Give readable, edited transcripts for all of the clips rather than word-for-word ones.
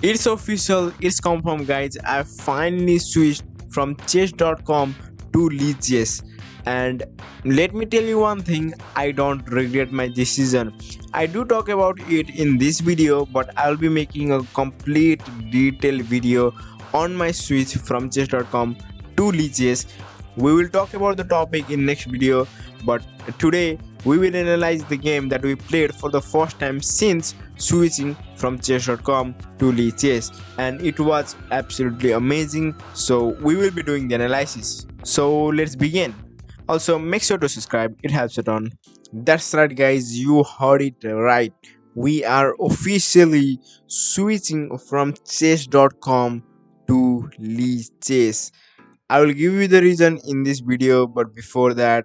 It's official, it's confirmed, guys. I finally switched from chess.com to lichess. And let me tell you one thing, I don't regret my decision. I do talk about it in this video, but I'll be making a complete detailed video on my switch from chess.com to lichess. We will talk about the topic in next video, but today we will analyze the game that we played for the first time since switching from chess.com to lichess, and it was absolutely amazing. So we will be doing the analysis. So let's begin. Also, make sure to subscribe, it helps a ton. That's right, guys, you heard it right. We are officially switching from chess.com to lichess. I will give you the reason in this video, but before that,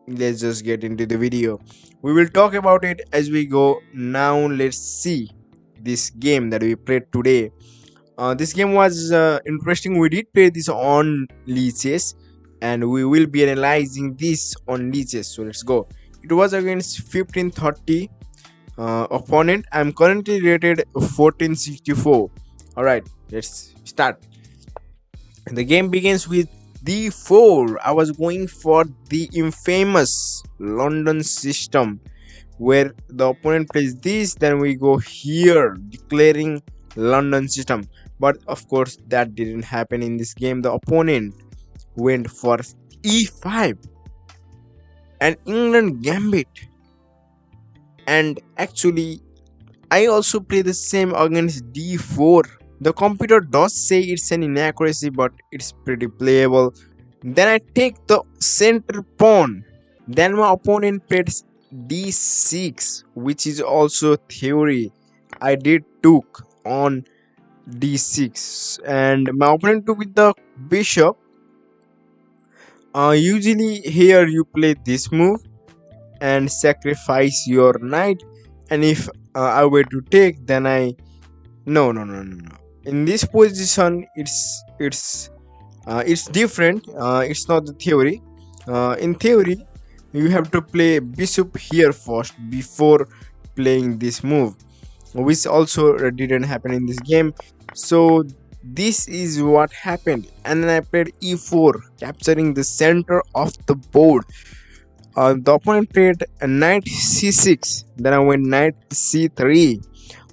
let's just get into the video. We will talk about it as we go. Now let's see this game that we played today. This game was interesting. We did play this on lichess, and we will be analyzing this on lichess. So let's go. It was against 1530 opponent. I'm currently rated 1464. All right, let's start. The game begins with d4. I was going for the infamous London system where the opponent plays this, then we go here declaring London system. But of course, that didn't happen in this game. The opponent went for e5 and England gambit. And actually, I also play the same against d4. The computer does say it's an inaccuracy, but it's pretty playable. Then I take the center pawn. Then my opponent played d6, which is also theory. I did took on d6, and my opponent took with the bishop. Usually here you play this move and sacrifice your knight, and if I were to take, then I no. In this position, it's different. It's not the theory. In theory, you have to play bishop here first before playing this move, which also didn't happen in this game. So this is what happened, and then I played e4, capturing the center of the board. The opponent played a knight c6, then I went knight c3.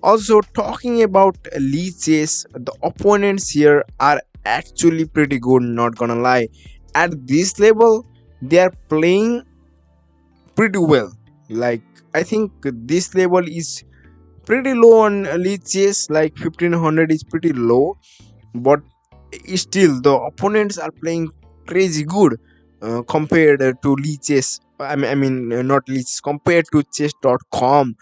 Also, talking about lichess, the opponents here are actually pretty good, not gonna lie. At this level, they are playing pretty well. Like, I think this level is pretty low on lichess, like 1500 is pretty low, but still the opponents are playing crazy good compared to lichess. I mean, not lichess, compared to chess.com.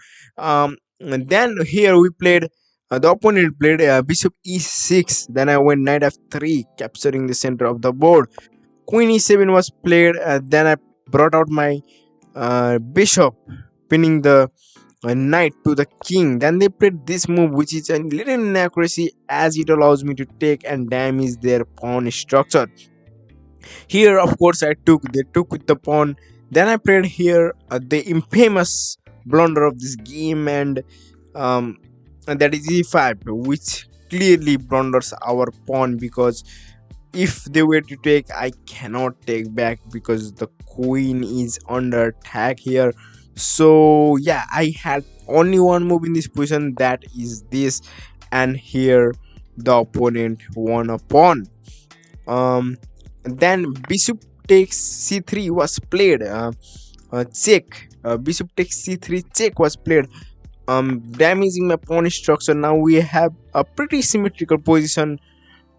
And then here we played, the opponent played bishop e6, then I went knight f3, capturing the center of the board. Queen e7 was played, then I brought out my bishop, pinning the knight to the king. Then they played this move, which is a little inaccuracy as it allows me to take and damage their pawn structure. Here, of course, they took with the pawn. Then I played here the infamous blunder of this game, and that is e5, which clearly blunders our pawn, because if they were to take, I cannot take back because the queen is under attack here. So yeah, I had only one move in this position, that is this, and here the opponent won a pawn. Then bishop takes c3 was played, check, bishop takes c3 check was played, damaging my pawn structure. Now we have a pretty symmetrical position,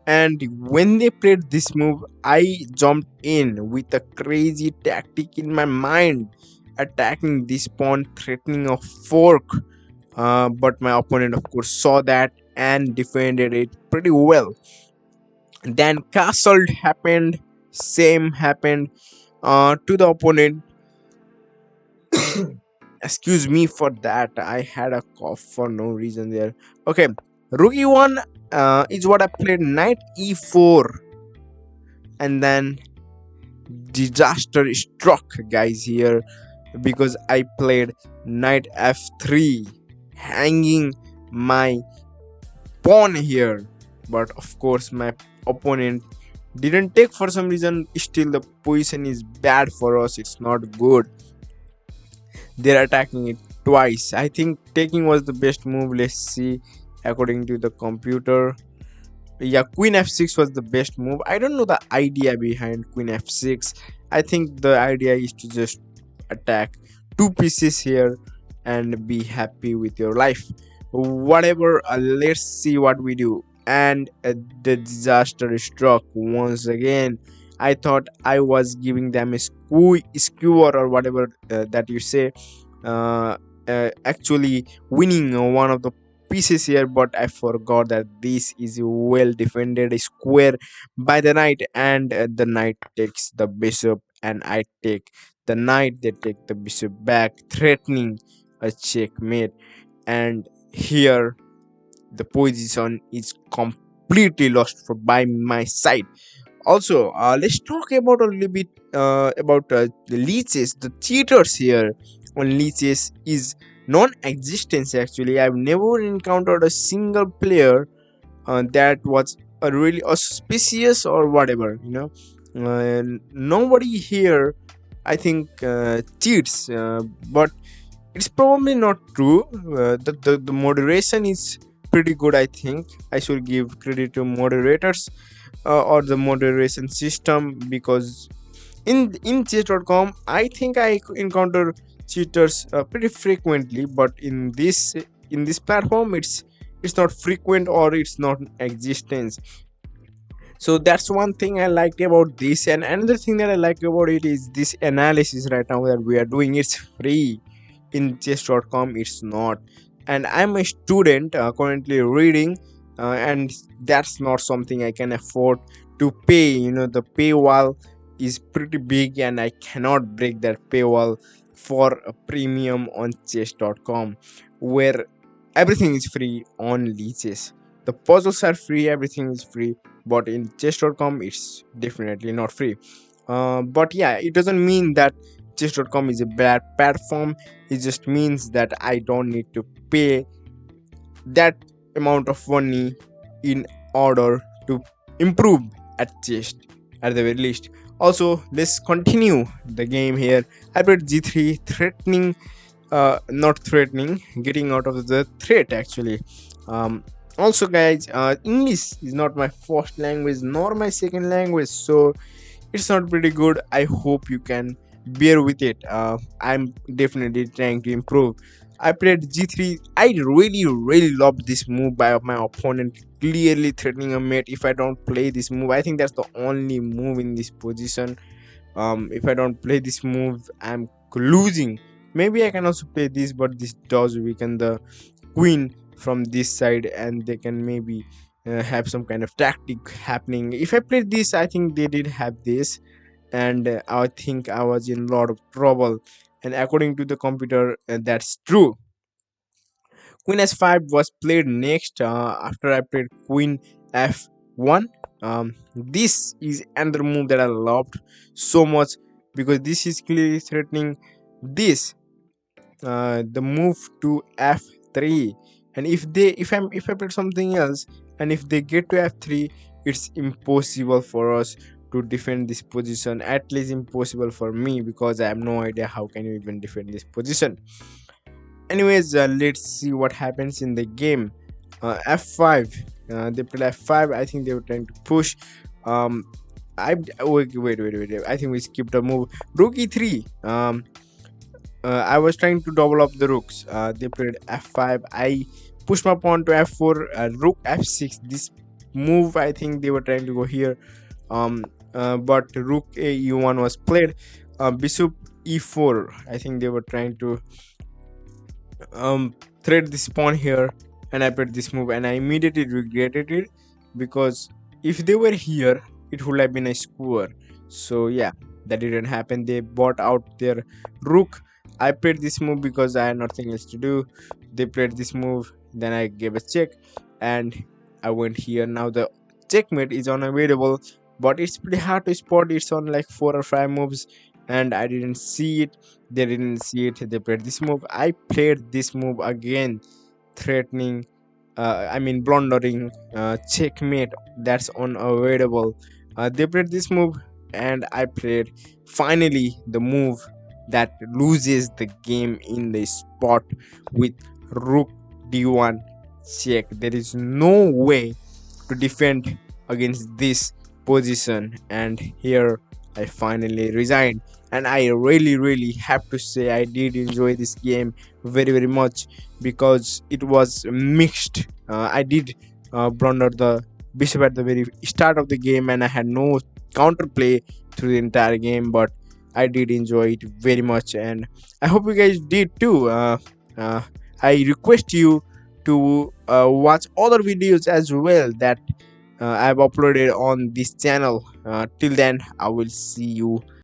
and when they played this move, I jumped in with a crazy tactic in my mind, attacking this pawn, threatening a fork. But my opponent, of course, saw that and defended it pretty well. Then castle happened, same happened to the opponent. Excuse me for that, I had a cough for no reason there. Okay, rook e1 is what I played, knight e4, and then disaster struck, guys, here, because I played knight f3, hanging my pawn here, but of course my opponent didn't take for some reason. Still the position is bad for us, it's not good. They're attacking it twice. I think taking was the best move. Let's see, according to the computer. Yeah, queen f6 was the best move. I don't know the idea behind queen f6. I think the idea is to just attack two pieces here and be happy with your life. Whatever, let's see what we do. And the disaster struck once again. I thought I was giving them a skewer or whatever that you say, uh, actually winning one of the pieces here, but I forgot that this is a well defended square by the knight, and the knight takes the bishop and I take the knight. They take the bishop back, threatening a checkmate. And here the position is completely lost for by my side. Also, let's talk about a little bit about the leeches, the cheaters here on leeches is non-existence. Actually, I've never encountered a single player that was really auspicious or whatever, nobody here, I think, cheats, but it's probably not true. The moderation is pretty good. I think I should give credit to moderators or the moderation system, because in chess.com I think I encounter cheaters pretty frequently, but in this platform it's not frequent or it's not existence. So that's one thing I liked about this, and another thing that I like about it is this analysis right now that we are doing. It's free. In chess.com it's not, and I'm a student currently reading, and that's not something I can afford to pay. The paywall is pretty big and I cannot break that paywall for a premium on chess.com, where everything is free on leeches. The puzzles are free, everything is free, but in chess.com it's definitely not free. But yeah, it doesn't mean that chess.com is a bad platform. It just means that I don't need to pay that amount of money in order to improve at chess, at the very least. Also, let's continue the game here. I played g3, threatening, not threatening, getting out of the threat actually. Also guys, English is not my first language nor my second language, so it's not pretty good. I hope you can bear with it. I'm definitely trying to improve. I played g3. I really loved this move by my opponent, clearly threatening a mate. If I don't play this move, I think that's the only move in this position. If I don't play this move, I'm losing. Maybe I can also play this, but this does weaken the queen from this side, and they can maybe have some kind of tactic happening. If I played this, I think they did have this, and I think I was in a lot of trouble. And according to the computer, that's true. Queen s5 was played next, after I played queen f1. This is another move that I loved so much, because this is clearly threatening this, the move to f3. And if I played something else and if they get to f3, it's impossible for us to defend this position. At least impossible for me, because I have no idea how can you even defend this position. Anyways, let's see what happens in the game. F5, they played f5. I think they were trying to push. I wait, I think we skipped a move. Rook e3. I was trying to double up the rooks. They played f5. I pushed my pawn to f4. Rook f6. This move, I think they were trying to go here. But rook a e1 was played. Bishop e4. I think they were trying to thread this pawn here, and I played this move, and I immediately regretted it, because if they were here, it would have been a skewer. So yeah, that didn't happen. They bought out their rook. I played this move because I had nothing else to do. They played this move, then I gave a check, and I went here. Now the checkmate is unavailable, but it's pretty hard to spot. It's on like 4 or 5 moves, and I didn't see it. They didn't see it. They played this move. I played this move again, threatening I mean blundering checkmate. That's unavoidable. They played this move, and I played finally the move that loses the game in the spot with rook d1 check. There is no way to defend against this position, and here I finally resigned. And I really have to say I did enjoy this game very much, because it was mixed. I did blunder the bishop at the very start of the game, and I had no counterplay through the entire game, but I did enjoy it very much, and I hope you guys did too. Uh, I request you to watch other videos as well that I've uploaded on this channel. Till then, I will see you